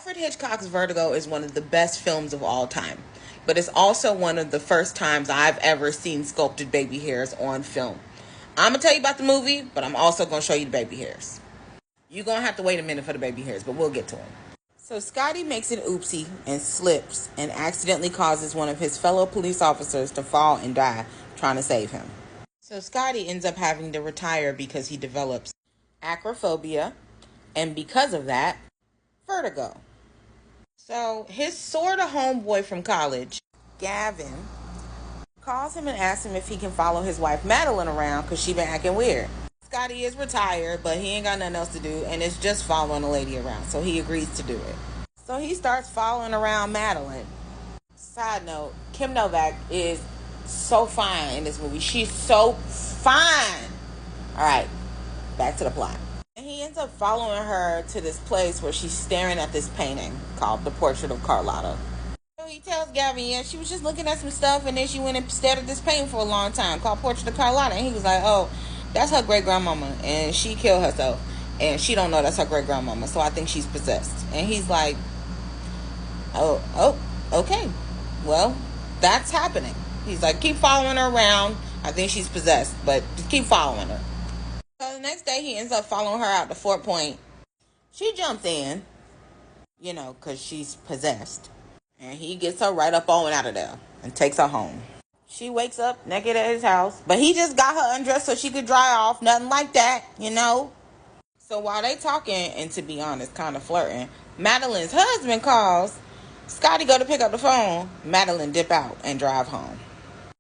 Alfred Hitchcock's Vertigo is one of the best films of all time, but it's also one of the first times I've ever seen sculpted baby hairs on film. I'm going to tell you about the movie, but I'm also going to show you the baby hairs. You're going to have to wait a minute for the baby hairs, but we'll get to them. So Scotty makes an oopsie and slips and accidentally causes one of his fellow police officers to fall and die trying to save him. So Scotty ends up having to retire because he develops acrophobia, and because of that, vertigo. So his sort of homeboy from college, Gavin, calls him and asks him if he can follow his wife Madeline around because she been acting weird. Scotty is retired, but he ain't got nothing else to do, and it's just following a lady around, so he agrees to do it. So he starts following around Madeline. Side note, Kim Novak is so fine in this movie. She's so fine. Alright, back to the plot. And he ends up following her to this place where she's staring at this painting called The Portrait of Carlotta. So he tells Gavin, yeah, she was just looking at some stuff, and then she went and stared at this painting for a long time called Portrait of Carlotta. And he was like, oh, that's her great-grandmama, and she killed herself, and she don't know that's her great-grandmama, so I think she's possessed. And he's like, oh, okay, well, that's happening. He's like, keep following her around. I think she's possessed, but just keep following her. So the next day, he ends up following her out to Fort Point. She jumps in, because she's possessed, and he gets her right up on out of there and takes her home. She wakes up naked at his house, but he just got her undressed so she could dry off. Nothing like that, So while they talking, and to be honest, kind of flirting, Madeline's husband calls. Scotty go to pick up the phone. Madeline dip out and drive home.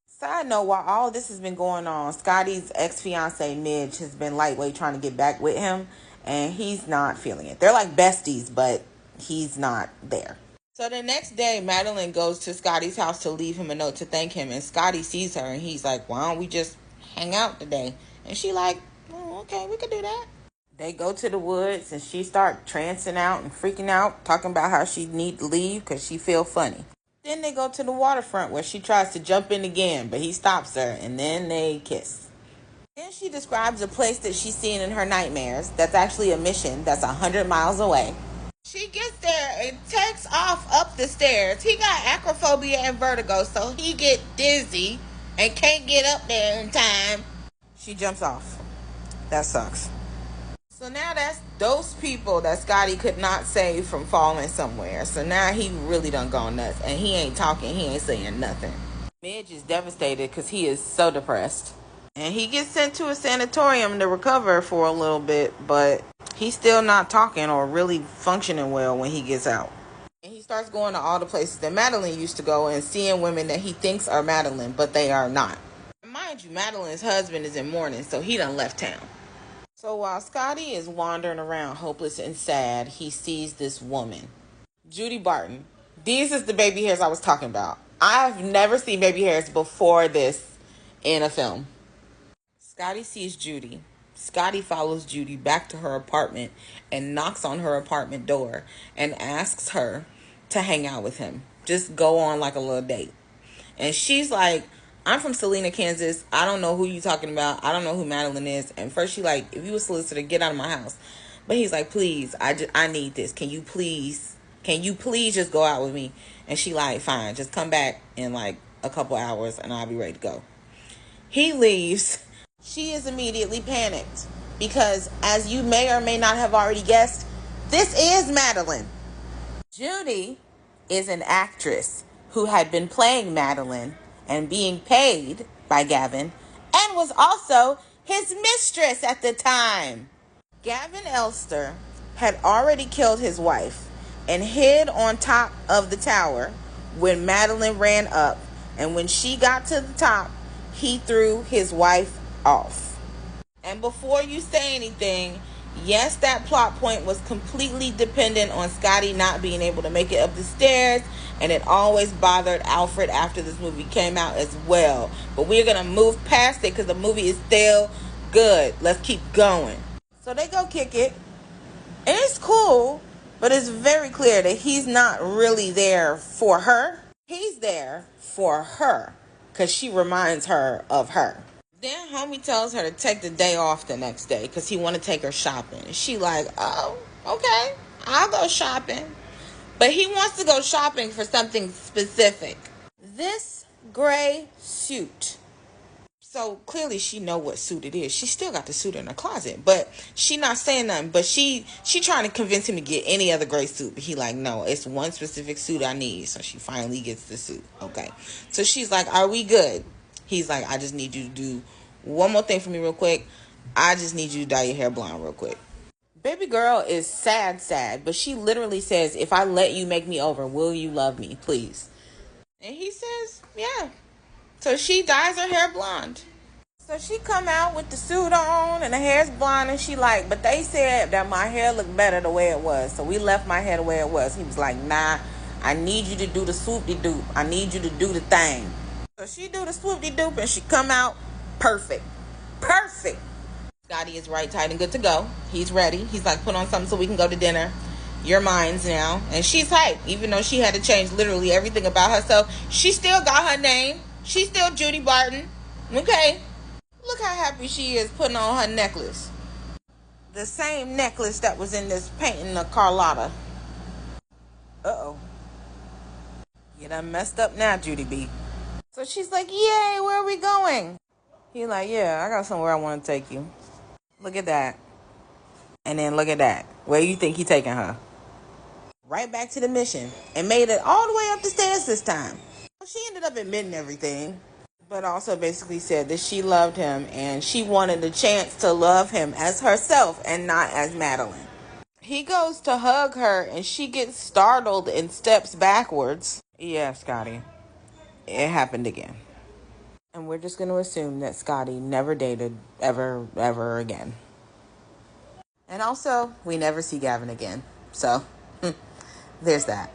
Side note, while all this has been going on, Scotty's ex-fiance Midge has been lightweight trying to get back with him, and he's not feeling it. They're like besties, but he's not there. So the next day, Madeline goes to Scotty's house to leave him a note to thank him, and Scotty sees her, and he's like, why don't we just hang out today? And she like, oh, okay, we could do that. They go to the woods, and she start trancing out and freaking out, talking about how she need to leave because she feel funny. Then they go to the waterfront where she tries to jump in again, but he stops her, and then they kiss. Then she describes a place that she's seen in her nightmares that's actually a mission that's 100 miles away. She gets there and takes off up the stairs. He got acrophobia and vertigo, so he get dizzy and can't get up there in time. She jumps off. That sucks. So now that's those people that Scotty could not save from falling somewhere. So now he really done gone nuts. And he ain't talking. He ain't saying nothing. Midge is devastated because he is so depressed. And he gets sent to a sanatorium to recover for a little bit. But he's still not talking or really functioning well when he gets out. And he starts going to all the places that Madeline used to go and seeing women that he thinks are Madeline, but they are not. And mind you, Madeline's husband is in mourning, so he done left town. So while Scotty is wandering around hopeless and sad, he sees this woman, Judy Barton. These is the baby hairs I was talking about. I've never seen baby hairs before this in a film. Scotty sees Judy. Scotty follows Judy back to her apartment and knocks on her apartment door and asks her to hang out with him. Just go on like a little date. And she's like, I'm from Salina, Kansas. I don't know who you talking about. I don't know who Madeline is. And first she like, if you a solicitor, get out of my house. But he's like, please, I need this. Can you please just go out with me? And she like, fine, just come back in like a couple hours and I'll be ready to go. He leaves. She is immediately panicked because, as you may or may not have already guessed, this is Madeline. Judy is an actress who had been playing Madeline and being paid by Gavin, and was also his mistress at the time. Gavin Elster had already killed his wife and hid on top of the tower when Madeline ran up, and when she got to the top, he threw his wife off. And before you say anything, yes, that plot point was completely dependent on Scotty not being able to make it up the stairs, and it always bothered Alfred after this movie came out as well. But we're going to move past it because the movie is still good. Let's keep going. So they go kick it, and it's cool, but it's very clear that he's not really there for her. He's there for her because she reminds her of her. Then homie tells her to take the day off the next day because he want to take her shopping. She like, oh, okay, I'll go shopping. But he wants to go shopping for something specific. This gray suit. So clearly she know what suit it is. She still got the suit in her closet, but she not saying nothing. But she trying to convince him to get any other gray suit. But he like, no, it's one specific suit I need. So she finally gets the suit. Okay. So she's like, are we good? He's like, I just need you to do one more thing for me real quick. I just need you to dye your hair blonde real quick. Baby girl is sad, but she literally says, if I let you make me over, will you love me, please? And he says, yeah. So she dyes her hair blonde. So she come out with the suit on and the hair's blonde, and she like, but they said that my hair looked better the way it was. So we left my hair the way it was. He was like, nah, I need you to do the swoop-de-doop. I need you to do the thing. So she do the swoop-de-doop and she come out perfect. Perfect. Scotty is right, tight, and good to go. He's ready. He's like, put on something so we can go to dinner. You're mine now. And she's hyped. Even though she had to change literally everything about herself, she still got her name. She's still Judy Barton. Okay. Look how happy she is putting on her necklace. The same necklace that was in this painting of Carlotta. Uh-oh. You done messed up now, Judy B. So she's like, yay, where are we going? He's like, yeah, I got somewhere I want to take you. Look at that. And then look at that. Where you think he taking her? Right back to the mission. And made it all the way up the stairs this time. She ended up admitting everything. But also basically said that she loved him. And she wanted the chance to love him as herself and not as Madeline. He goes to hug her and she gets startled and steps backwards. Yeah, Scotty. It happened again. And we're just going to assume that Scotty never dated ever again. And also, we never see Gavin again. So, there's that.